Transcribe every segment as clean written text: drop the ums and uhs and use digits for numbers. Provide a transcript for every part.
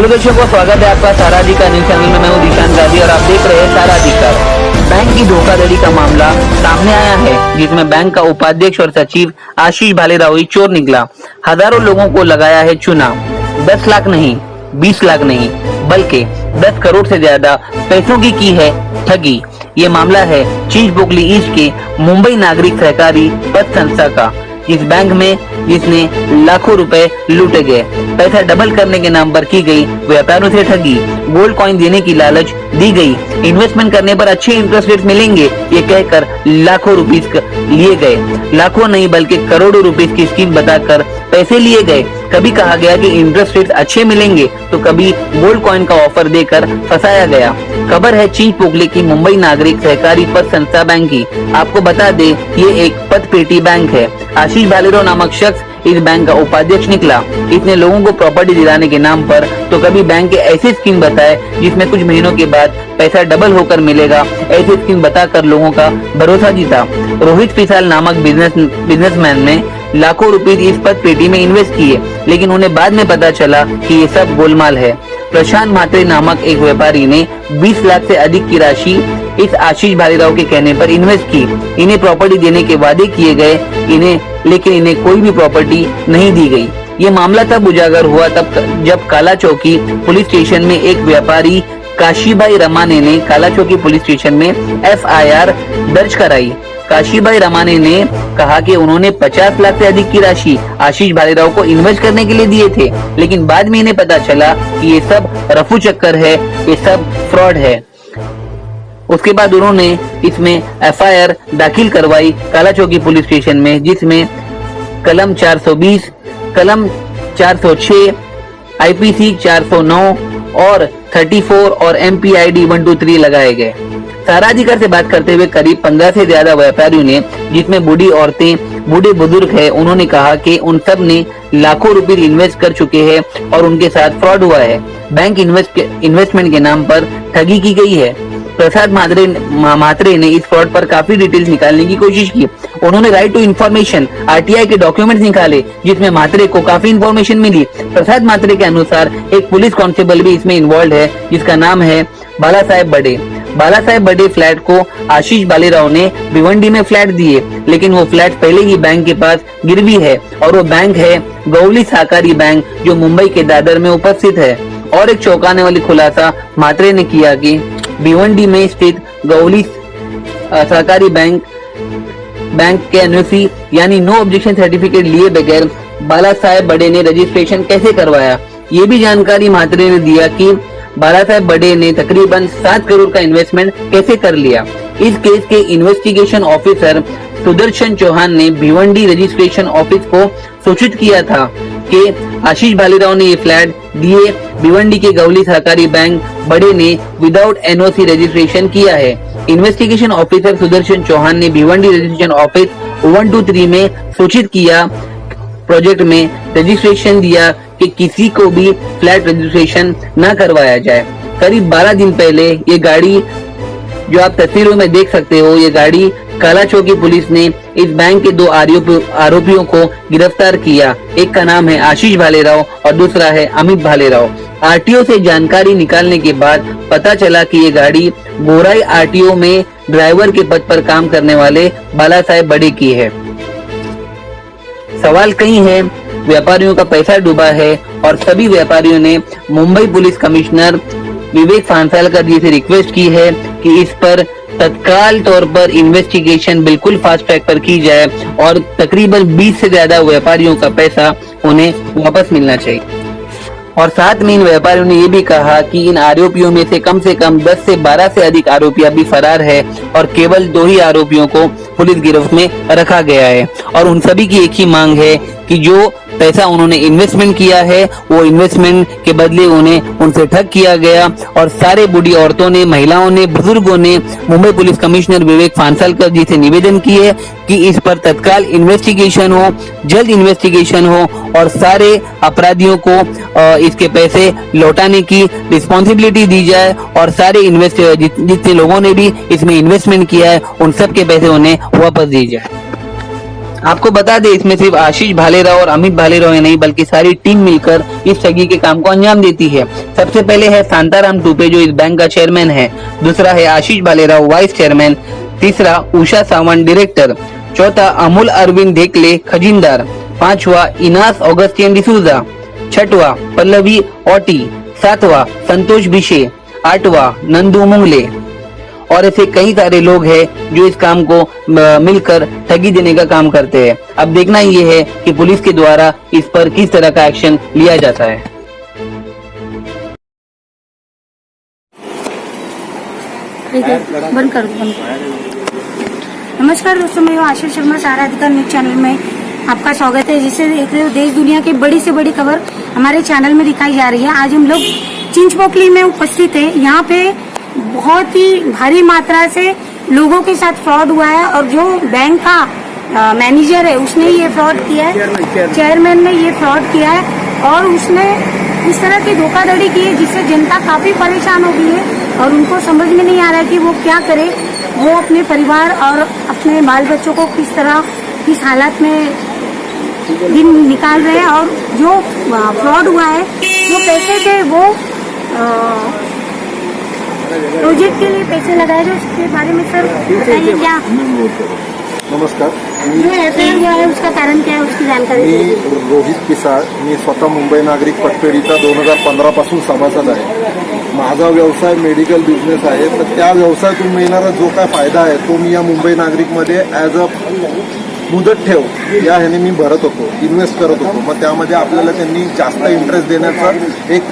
Hello दर्शकों, स्वागत है आपका साराधिकार न्यूज चैनल में। मैं हूं दिशान गाजी और आप देख रहे हैं साराधिकार। बैंक की धोखाधड़ी का मामला सामने आया है, जिसमें बैंक का उपाध्यक्ष और सचिव आशीष भालेराव ही चोर निकला। हजारों लोगों को लगाया है चूना। 10 लाख नहीं, 20 लाख नहीं, बल्कि 10 करोड़ से ज्यादा पैसों की है ठगी। ये मामला है चिंचपोकली ईस्ट के मुंबई नागरिक सहकारी पत संस्था का। इस बैंक में जिसने लाखों रुपए लूटे गए। पैसा डबल करने के नाम पर की गई व्यापारियों से ठगी। गोल्ड कॉइन देने की लालच दी गई। इन्वेस्टमेंट करने पर अच्छे इंटरेस्ट रेट मिलेंगे, ये कहकर लाखों रुपीस लिए गए। लाखों नहीं बल्कि करोड़ों रुपीस की स्कीम बताकर पैसे लिए गए। कभी कहा गया कि इंटरेस्ट रेट अच्छे मिलेंगे, तो कभी गोल्ड कॉइन का ऑफर देकर फंसाया गया। खबर है चिंचपोकली की मुंबई नागरिक सहकारी पत संस्था बैंक की। आपको बता दे, ये एक पत पेटी बैंक है। आशीष भालेराव नामक शख्स इस बैंक का उपाध्यक्ष निकला। इसने लोगों को प्रॉपर्टी दिलाने के नाम पर तो कभी बैंक के ऐसी स्कीम बताए जिसमें कुछ महीनों के बाद पैसा डबल होकर मिलेगा। ऐसी स्कीम बताकर लोगों का भरोसा जीता। रोहित पिसाल नामक बिजनेसमैन ने लाखों रुपए इस पत पेटी में इन्वेस्ट किए, लेकिन उन्हें बाद में पता चला कि ये सब गोलमाल है। प्रशांत म्हात्रे नामक एक व्यापारी ने 20 लाख से अधिक की राशि इस आशीष भालेराव के कहने पर इन्वेस्ट की। इन्हें प्रॉपर्टी देने के वादे किए गए, लेकिन इन्हें कोई भी प्रॉपर्टी नहीं दी गई। ये मामला तब उजागर हुआ जब काला चौकी पुलिस स्टेशन में एक व्यापारी काशीबाई रमाने ने काला चौकी पुलिस स्टेशन में FIR दर्ज कराई। काशीबाई रमाने ने कहा कि उन्होंने 50 लाख से अधिक की राशि आशीष भालेराव को इन्वेस्ट करने के लिए दिए थे, लेकिन बाद में इन्हें पता चला कि ये सब रफू चक्कर है, ये सब फ्रॉड है। उसके बाद उन्होंने इसमें FIR दाखिल करवाई काला चौकी पुलिस स्टेशन में, जिसमें कलम 420, कलम 406, IPC 409 और 34 और MPID 123 लगाए गए। साराधिकार से बात करते हुए करीब 15 से ज्यादा व्यापारियों ने, जिसमें बूढ़ी औरतें, बूढ़े बुजुर्ग है, उन्होंने कहा कि उन सब ने लाखों रुपए इन्वेस्ट कर चुके हैं और उनके साथ फ्रॉड हुआ है। बैंक इन्वेस्टमेंट के नाम पर ठगी की गई है। प्रशांत म्हात्रे ने इस फ्रॉड पर काफी डिटेल्स निकालने की कोशिश की। उन्होंने राइट टू इन्फॉर्मेशन RTI के डॉक्यूमेंट्स निकाले, जिसमें म्हात्रे को काफी इन्फॉर्मेशन मिली। प्रशांत म्हात्रे के अनुसार एक पुलिस कांस्टेबल भी इसमें इन्वॉल्व है, जिसका नाम है बाला साहेब बड़े। बाला साहेब बड़े फ्लैट को आशीष भालेराव ने भिवंडी में फ्लैट दिए, लेकिन वो फ्लैट पहले ही बैंक के पास गिरवी है और वो बैंक है गौली सहकारी बैंक, जो मुंबई के दादर में उपस्थित है। और एक चौंकाने वाली खुलासा म्हात्रे ने किया कि भिवंडी में स्थित गौली सहकारी बैंक के NOC यानी नो ऑब्जेक्शन सर्टिफिकेट लिए बगैर बाला साहेब बड़े ने रजिस्ट्रेशन कैसे करवाया। ये भी जानकारी म्हात्रे ने दिया कि बाला साहेब बड़े ने तकरीबन 7 करोड़ का इन्वेस्टमेंट कैसे कर लिया। इस केस के इन्वेस्टिगेशन ऑफिसर सुदर्शन चौहान ने भिवंडी रजिस्ट्रेशन ऑफिस को सूचित किया था कि आशीष भालेराव ने ये फ्लैट दिए। भिवंडी के गौली सहकारी बैंक बड़े ने विदाउट NOC रजिस्ट्रेशन किया है। इन्वेस्टिगेशन ऑफिसर सुदर्शन चौहान ने भिवंडी रजिस्ट्रेशन ऑफिस 123 में सूचित किया, प्रोजेक्ट में रजिस्ट्रेशन दिया कि किसी को भी फ्लैट रजिस्ट्रेशन न करवाया जाए। करीब 12 दिन पहले ये गाड़ी, जो आप तस्वीरों में देख सकते हो, ये गाड़ी काला चौकी पुलिस ने इस बैंक के 2 आरोपियों को गिरफ्तार किया। एक का नाम है आशीष भालेराव और दूसरा है अमित भालेराव। RTO से जानकारी निकालने के बाद पता चला कि ये गाड़ी गोराई RTO में ड्राइवर के पद पर काम करने वाले बाला साहेब बड़े की है। सवाल कई है, व्यापारियों का पैसा डूबा है और सभी व्यापारियों ने मुंबई पुलिस कमिश्नर विवेक फांसालकर जी से रिक्वेस्ट की है कि इस पर तत्काल तौर पर इन्वेस्टिगेशन बिल्कुल फास्ट ट्रैक पर की जाए और तकरीबन 20 से ज्यादा व्यापारियों का पैसा उन्हें वापस मिलना चाहिए। और साथ में इन व्यापारियों ने ये भी कहा कि इन आरोपियों में से कम 10 से 12 से अधिक आरोपी अभी फरार है और केवल 2 ही आरोपियों को पुलिस गिरफ्त में रखा गया है। और उन सभी की एक ही मांग है कि जो पैसा उन्होंने इन्वेस्टमेंट किया है, वो इन्वेस्टमेंट के बदले उनसे ठग किया गया। और सारे बूढ़ी औरतों ने, महिलाओं ने, बुजुर्गों ने मुंबई पुलिस कमिश्नर विवेक फांसालकर जी से निवेदन की है कि इस पर तत्काल इन्वेस्टिगेशन हो, जल्द इन्वेस्टिगेशन हो और सारे अपराधियों को इसके पैसे लौटाने की रिस्पॉन्सिबिलिटी दी जाए और सारे जितने लोगों ने भी इसमें इन्वेस्टमेंट किया है, उन सब के पैसे उन्हें वापस दी जाए। आपको बता दें इसमें सिर्फ आशीष भालेराव और अमित भालेराव ही नहीं बल्कि सारी टीम मिलकर इस ठगी के काम को अंजाम देती है। सबसे पहले है शांताराम टूपे जो इस बैंक का चेयरमैन है, दूसरा है आशीष भालेराव वाइस चेयरमैन, तीसरा उषा सावंत डायरेक्टर, चौथा अमूल अरविंद धेकले खजीनदार, पांचवा इनास ऑगस्टियन डिसूजा, छठवा पल्लवी ओटी, सातवां संतोष भिशे, आठवां नंदू मुंगले और ऐसे कई सारे लोग हैं जो इस काम को मिलकर ठगी देने का काम करते हैं। अब देखना ये है कि पुलिस के द्वारा इस पर किस तरह का एक्शन लिया जाता है। बंद करो। नमस्कार दोस्तों, मैं हूँ आशीष शर्मा, सारा अधिकार न्यूज चैनल में आपका स्वागत है। जिसे देख रहे हो देश दुनिया की बड़ी से बड़ी खबर हमारे चैनल में दिखाई जा रही है। आज हम लोग चिंचपोकली में उपस्थित है। यहाँ पे बहुत ही भारी मात्रा से लोगों के साथ फ्रॉड हुआ है और जो बैंक का मैनेजर है उसने ये फ्रॉड किया है, चेयरमैन ने ये फ्रॉड किया है और उसने इस तरह की धोखाधड़ी की है जिससे जनता काफी परेशान हो गई है और उनको समझ में नहीं आ रहा है कि वो क्या करे। वो अपने परिवार और अपने बाल बच्चों को किस तरह किस हालात में दिन निकाल रहे हैं और जो फ्रॉड हुआ है जो पैसे थे वो प्रोजेक्ट के लिए पैसे लगाए थे, उसके बारे में सर बताइए क्या। नमस्कार, जो एफआईआर हुआ है उसका कारण क्या है, उसकी जानकारी मी दीजिए। रोहित पिसाळ, मी स्वतः मुंबई नागरिक पतपेढीचा 2015 पासून सभासद आहे। माझा व्यवसाय मेडिकल बिझनेस आहे, तर त्या व्यवसायातून मिळणारा जो काय फायदा आहे तो मी या मुंबई नागरिकमध्ये ॲज अ मुदत ठेव या ह्याने मी भरत होतो, इन्व्हेस्ट करत होतो। मग त्यामध्ये आपल्याला त्यांनी जास्त इंटरेस्ट देण्याचं एक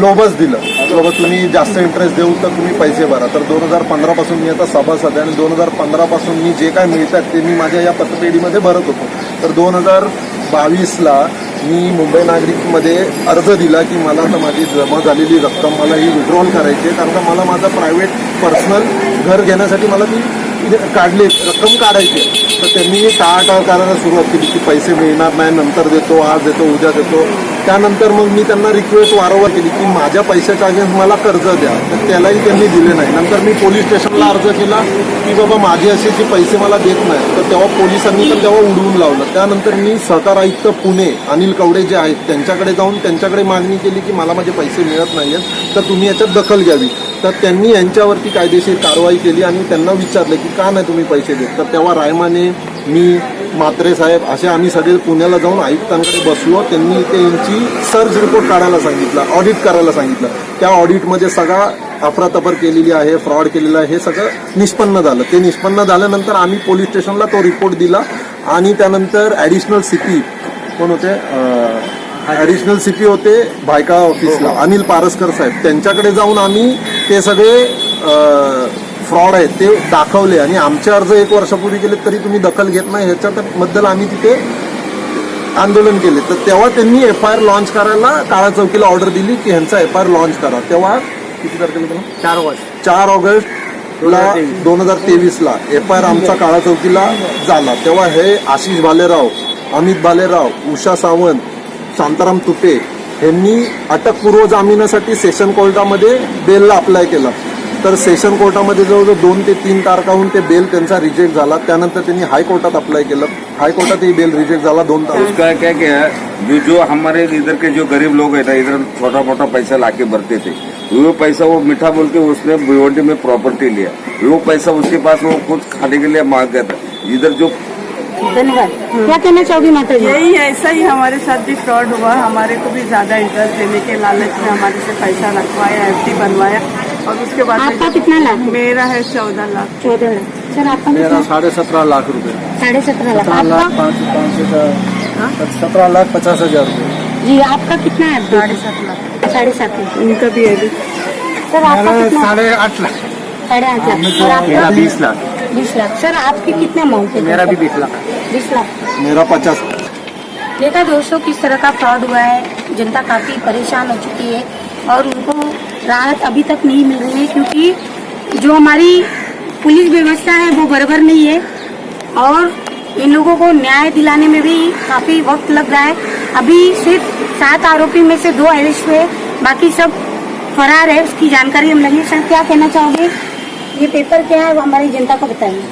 लोभच दिलं, बाबा तुम्ही जास्त इंटरेस्ट देऊ तर तुम्ही पैसे भरा। तर 2015 पासून मी आता सभासद आहे आणि 2015 पासून मी जे काय मिळतात ते मी माझ्या या पतपेढीमध्ये भरत होतो। तर 2022ला मी मुंबई नागरिकमध्ये अर्ज दिला की मला आता माझी जमा झालेली रक्कम मला ही विड्रॉल करायची आहे, कारण का मला माझा प्रायव्हेट पर्सनल घर घेण्यासाठी मला ती काढली रक्कम काढायची। तर त्यांनी टाळाटाळ करायला सुरुवात केली की पैसे मिळणार नाही, नंतर देतो, आज देतो, उद्या देतो। त्यानंतर मग मी त्यांना रिक्वेस्ट वारंवार केली की माझ्या पैशाच्या अगेन्स्ट मला कर्ज द्या, तर त्यालाही त्यांनी दिले नाही। नंतर मी पोलीस स्टेशनला अर्ज केला की बाबा माझे असे जे पैसे मला देत नाही, तर तेव्हा पोलिसांनी पण तेव्हा उडवून लावलं। त्यानंतर मी सहकार आयुक्त पुणे अनिल कवडे जे आहेत त्यांच्याकडे जाऊन त्यांच्याकडे मागणी केली की मला माझे पैसे मिळत नाहीयेत, तर तुम्ही याच्यात दखल घ्यावी। तर त्यांनी यांच्यावरती कायदेशीर कारवाई केली आणि त्यांना विचारलं की का नाही तुम्ही पैसे देत। तर तेव्हा रायमाने, मी, म्हात्रे साहेब असे आम्ही सगळे पुण्याला जाऊन आयुक्तांकडे बसलो। त्यांनी ते यांची सर्च रिपोर्ट काढायला सांगितलं, ऑडिट करायला सांगितलं। त्या ऑडिटमध्ये सगळा अफरातफर केलेली आहे, फ्रॉड केलेला आहे, हे सगळं निष्पन्न झालं। ते निष्पन्न झाल्यानंतर आम्ही पोलीस स्टेशनला तो रिपोर्ट दिला आणि त्यानंतर ॲडिशनल सीपी कोण होते, ॲडिशनल सीपी होते भायखळा ऑफिसला अनिल पारसकर साहेब, त्यांच्याकडे जाऊन आम्ही ते सगळे फ्रॉड आहेत ते दाखवले आणि आमचे अर्ज 1 वर्षापूर्वी केले तरी तुम्ही दखल घेत नाही, ह्याच्याबद्दल आम्ही तिथे आंदोलन केले। तर तेव्हा त्यांनी एफआयआर लॉन्च करायला काळा चौकीला ऑर्डर दिली की ह्यांचा एफआयआर लॉन्च करा। तेव्हा किती तारखेला केलं, 4 ऑगस्टला 2023ला एफआयआर आमचा काळा चौकीला झाला। तेव्हा हे आशिष भालेराव, अमित भालेराव, उषा सावंत, शांताराम तुपे यांनी अटकपूर्व जामिनासाठी सेशन कोर्टामध्ये बेलला अप्लाय केला। तर सेशन कोर्टामध्ये जवळजवळ 2 ते 3 तारखाहून ते बेल त्यांचा रिजेक्ट झाला। त्यानंतर त्यांनी हायकोर्टात अप्लाय केलं, हायकोर्टातही बेल रिजेक्ट झाला 2 तारखेला। उसका क्या है, जो हमारे इधर के जो गरीब लोग है ना, इधर छोटा मोटा पैसा लाके भरते थे, वो पैसा वो मीठा बोल के उसने भिवंडी में प्रॉपर्टी लिया, वो पैसा उसके पास वो खुद खाने के लिए मांग गया था। इधर जो धन्यवाद। क्या कहना चाहोगी माता जी? यही ऐसा ही हमारे साथ भी फ्रॉड हुआ। हमारे को भी ज्यादा इंटरेस्ट देने के लालच में हमारे से पैसा रखवाया, एफडी बनवाया और उसके बाद आपका कितना लाख? मेरा है 14 लाख। 14 लाख। सर आपका मेरा कितना? 17.5 लाख रुपए। 17.5 लाख। आपका? 17,50,000 रुपये। जी आपका कितना है? 7.5 लाख। 7.5 लाख। इनका भी है। सर आपका कितना? 8.5 लाख। 8.5 लाख। सर आपका? 20 लाख। 20 लाख। सर आपके कितने अमाउंट है? मेरा भी 20 लाख। 20 लाख। मेरा 50। देखा दोस्तों किस तरह का फ्रॉड हुआ है। जनता काफी परेशान हो चुकी है और उनको राहत अभी तक नहीं मिल रही है क्योंकि जो हमारी पुलिस व्यवस्था है वो बराबर नहीं है और इन लोगों को न्याय दिलाने में भी काफी वक्त लग रहा है। अभी सिर्फ 7 आरोपी में से 2 अरेस्ट हुए, बाकी सब फरार है, उसकी जानकारी हम लेंगे। सर क्या कहना चाहोगे, ये पेपर क्या है वो हमारी जनता को बताइए।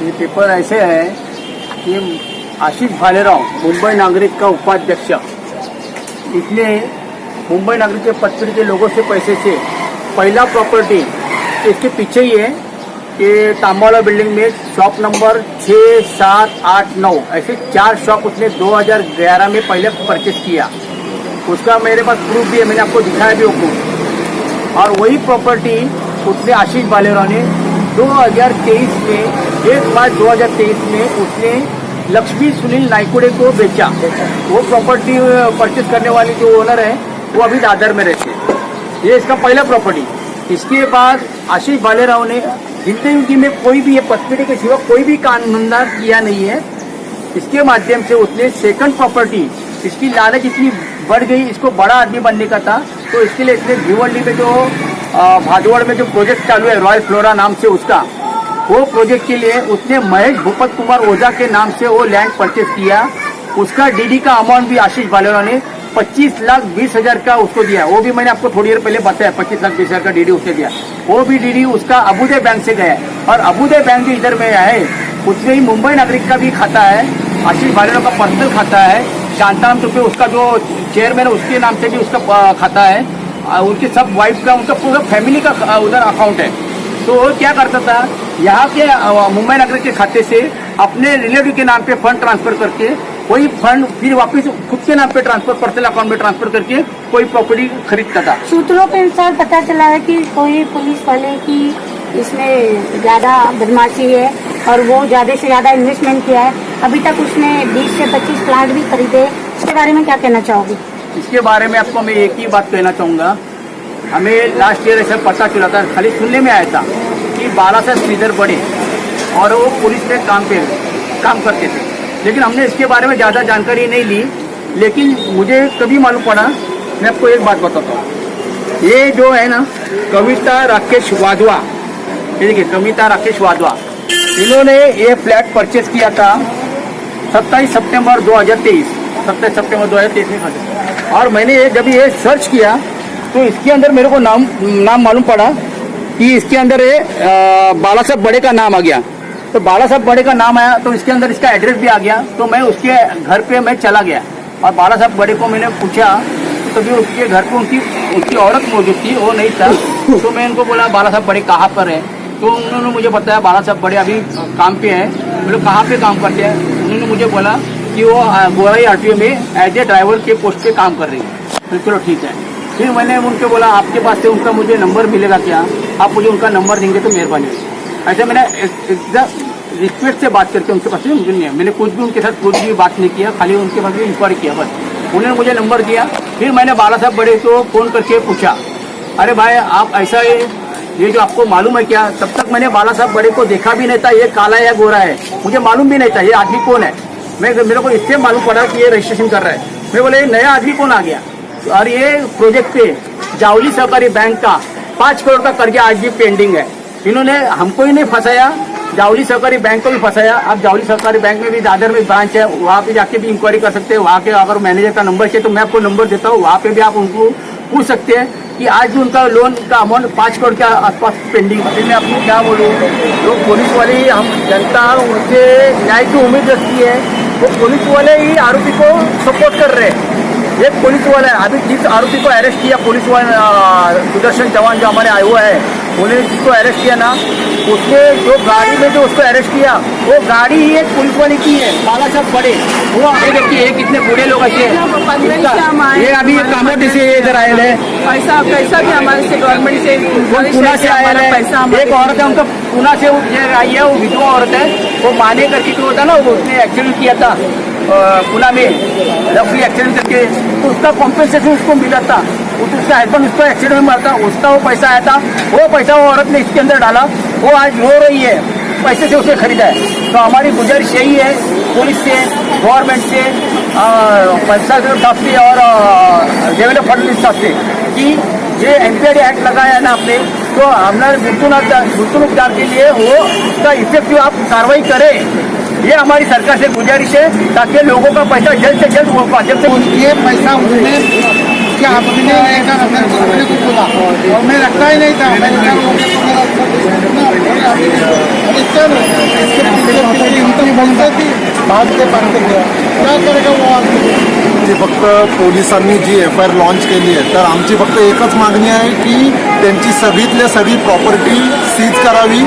ये पेपर ऐसे है कि आशीष भालेराव मुंबई नागरिक का उपाध्यक्ष, इसने मुंबई नागरिक के पत्रिका के लोगों से पैसे से पहला प्रॉपर्टी इसके पीछे ही है कि तांबाला बिल्डिंग में शॉप नंबर 6, 7, 8, 9 ऐसे 4 शॉप उसने 2011 में पहले परचेस किया। उसका मेरे पास प्रूफ भी है, मैंने आपको दिखाया भी वो प्रूफ। और वही प्रॉपर्टी उसने आशीष भालेराव ने 2023 में 1 मार्च 2023 में उसने लक्ष्मी सुनील नाइकुड़े को बेचा। वो प्रॉपर्टी परचेस करने वाली जो ओनर है वो अभी दादर में रहते हैं। ये इसका पहला प्रॉपर्टी। इसके बाद आशीष भालेराव ने जिंदगी में कोई भी ये पत्रिका के सिवा कोई भी काम धंधा किया नहीं है। इसके माध्यम से उसने सेकंड प्रॉपर्टी, इसकी लालच इतनी बढ़ गई, इसको बड़ा आदमी बनने का था, तो इसके लिए इसने भिवंडी में जो भादौड़ में जो प्रोजेक्ट चालू है रॉयल फ्लोरा नाम से उसका, वो प्रोजेक्ट के लिए उसने महेश भूपत कुमार ओझा के नाम से वो लैंड परचेस किया। उसका डीडी का अमाउंट भी आशीष भालेराव ने 25,20,000 का उसको दिया। वो भी मैंने आपको थोड़ी देर पहले बताया, 25,20,000 का डीडी उसने दिया। वो भी डीडी उसका अबुदय बैंक से गया है और अबुदय बैंक भी इधर में है। उसमें ही मुंबई नागरिक का भी खाता है, आशीष भालेराव का पर्सनल खाता है, शांताराम टुपे उसका जो चेयरमैन है उसके नाम से भी उसका खाता है, उनके सब वाइफ का, उनका पूरा फैमिली का उधर अकाउंट है। तो वो क्या करता था, यहाँ के मुंबई नागरिक के खाते से अपने रिलेटिव के नाम पे फंड ट्रांसफर करके कोई फंड फिर वापस खुद के नाम पे ट्रांसफर, पर्सनल अकाउंट में ट्रांसफर करके कोई प्रॉपर्टी खरीदता था। सूत्रों के अनुसार पता चला है कि कोई पुलिस वाले की इसमें ज्यादा बदमाशी है और वो ज्यादा से ज्यादा इन्वेस्टमेंट किया है। अभी तक उसने 20 से 25 प्लाट भी खरीदे। इसके बारे में क्या कहना चाहोगे? इसके बारे में आपको मैं एक ही बात कहना चाहूँगा, हमें लास्ट ईयर ऐसा पता चला था, खाली सुनने में आया था कि 12 से श्रीधर बड़े और वो पुलिस में काम करते थे, लेकिन हमने इसके बारे में ज़्यादा जानकारी नहीं ली। लेकिन मुझे कभी मालूम पड़ा, मैं आपको एक बात बताता हूँ, ये जो है ना कविता राकेश वाधवा, ये देखिए कविता राकेश वाधवा, इन्होंने ये फ्लैट परचेस किया था 27 सितंबर 2023 में खरीदा। और मैंने जब ये सर्च किया तो इसके अंदर मेरे को नाम मालूम पड़ा कि इसके अंदर बाला साहब बड़े का नाम आ गया। तो बाला साहब बड़े का नाम आया तो इसके अंदर इसका एड्रेस भी आ गया। तो मैं उसके घर पे मैं चला गया और बाला साहब बड़े को मैंने पूछा, तभी उसके घर पे उनकी औरत मौजूद थी, वो नहीं था। तो मैं उनको बोला बाला साहब बड़े कहाँ पर है, तो उन्होंने मुझे बताया बाला साहब बड़े अभी काम पे है। बोले कहाँ पे काम करते हैं, उन्होंने मुझे बोला कि वो गोराई आरटीओ में एज ए ड्राइवर के पोस्ट पे काम कर रही है। तो चलो ठीक है। फिर मैंने उनके बोला आपके पास से उनका मुझे नंबर मिलेगा क्या, आप मुझे उनका नंबर देंगे तो मेहरबानी होगी। ऐसे मैंने एकदम रिस्पेक्ट से बात करके उनके पास से मुझे नहीं, मैंने कुछ भी उनके साथ कुछ भी बात नहीं किया, खाली उनके पास भी इंक्वायरी किया बस। उन्होंने मुझे नंबर दिया। फिर मैंने बाला साहब बड़े को फ़ोन करके पूछा, अरे भाई आप ऐसा है, ये जो आपको मालूम है क्या? तब तक मैंने बाला साहब बड़े को देखा भी नहीं था, ये काला है या गोरा है मुझे मालूम भी नहीं था, ये आदमी कौन है। मेरे को इससे मालूम पड़ा कि ये रजिस्ट्रेशन कर रहा है। मैं बोले नया आदमी कौन आ गया। और ये प्रोजेक्ट पे जावली सहकारी बैंक का 5 करोड़ का कर्जा आज भी पेंडिंग है। इन्होंने हमको ही नहीं फंसाया, जावली सहकारी बैंक को भी फंसाया। अब जावली सहकारी बैंक में भी दादर में ब्रांच है, वहाँ पे जाके भी इंक्वायरी कर सकते हैं। वहाँ के अगर मैनेजर का नंबर चाहिए तो मैं आपको नंबर देता हूँ, वहाँ पे भी आप उनको पूछ सकते हैं कि आज भी उनका लोन का अमाउंट 5 करोड़ के आसपास पेंडिंग है। मैं आपको क्या बोलूँ, जो पुलिस वाले ही हम जनता उनसे न्याय की उम्मीद रखती है, वो पुलिस वाले ही आरोपी को सपोर्ट कर रहे हैं। एक पुलिस वाला है, अभी जिस आरोपी को अरेस्ट किया पुलिस वाले सुदर्शन चौहान जो हमारे आए हुआ है, उन्होंने जिसको अरेस्ट किया ना, उसने जो गाड़ी में जो उसको अरेस्ट किया वो गाड़ी ही एक पुलिस वाले की है, बाला साहब बड़े। वो आगे देखिए ये कितने बूढ़े लोग अच्छे, ये अभी कामोटी से इधर आए हैं, पैसा भी हमारे से गवर्नमेंट से पुणे से आए हैं। एक औरत है उनका पुणे से आई है, वो विधवा औरत है, वो माने करके जो होता ना, वो उसने एक्सीडेंट किया था पुणे में, रफी एक्सीडेंट करके, तो उसका कॉम्पेंसेशन उसको मिला था। उसका हस्बैंड उसको एक्सीडेंट में मरा था, उसका वो पैसा आया था, वो पैसा वो औरत ने इसके अंदर डाला, वो आज रो रही है, पैसे से उसे खरीदा है। तो हमारी गुजारिश यही है पुलिस से, गवर्नमेंट से, पंचायत साहब से और देवेंद्र फडणवीस साहब से कि ये एनपीआरडी एक्ट लगाया है ना आपने, तो हमारे मृत्यु उपचार के लिए वो उसका इफेक्टिव आप कार्रवाई करें, ये हमारी सरकार से गुजारिश है, ताकि लोगों का पैसा जल्द से जल्द पहुंचा। जब से ये पैसा उसने क्या आपने लेकर अपने को बोला और मैं रखता ही नहीं था, इसके पीछे इनकम बोलते थी भाग के पाते गया क्या करेगा वो आदमी ती फक्त पोलिसांनी जी FIR लॉन्च केली आहे तर आमची फक्त एकच मागणी आहे की त्यांची सगळीतल्या सगळी प्रॉपर्टी सीज करावी,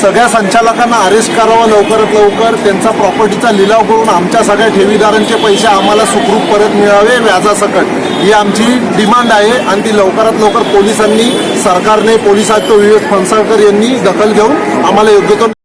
सगळ्या संचालकांना अरेस्ट करावं लवकरात लवकर, त्यांचा प्रॉपर्टीचा लिलाव करून आमच्या सगळ्या ठेवीदारांचे पैसे आम्हाला सुखरूप परत मिळावे व्याजासकट, ही आमची डिमांड आहे आणि ती लवकरात लवकर पोलिसांनी, सरकारने, पोलीस आयुक्त विवेक फणसळकर यांनी दखल घेऊन आम्हाला योग्य तो